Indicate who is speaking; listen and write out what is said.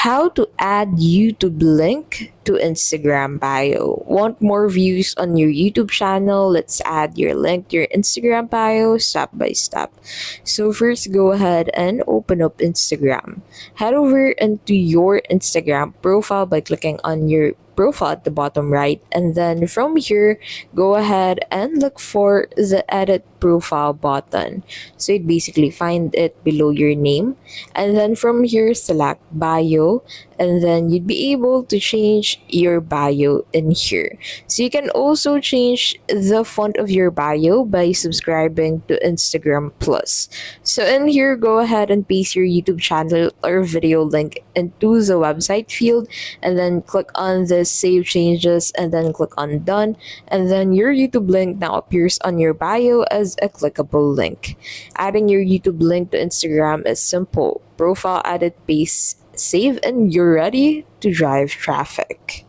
Speaker 1: How to add YouTube link to Instagram bio. Want more views on your YouTube channel? Let's add your link to your Instagram bio step by step. So first, go ahead and open up Instagram. Head over into your Instagram profile by clicking on your profile at the bottom right, and then from here, go ahead and look for the edit profile button. So you basically find it below your name, and then from here select bio, and then you'd be able to change your bio in here. So you can also change the font of your bio by subscribing to Instagram Plus. So in here, go ahead and paste your YouTube channel or video link into the website field, and then click on the save changes, and then click on done, and then your YouTube link now appears on your bio as a clickable link. Adding your YouTube link to Instagram is simple. Profile added, paste, save, and you're ready to drive traffic.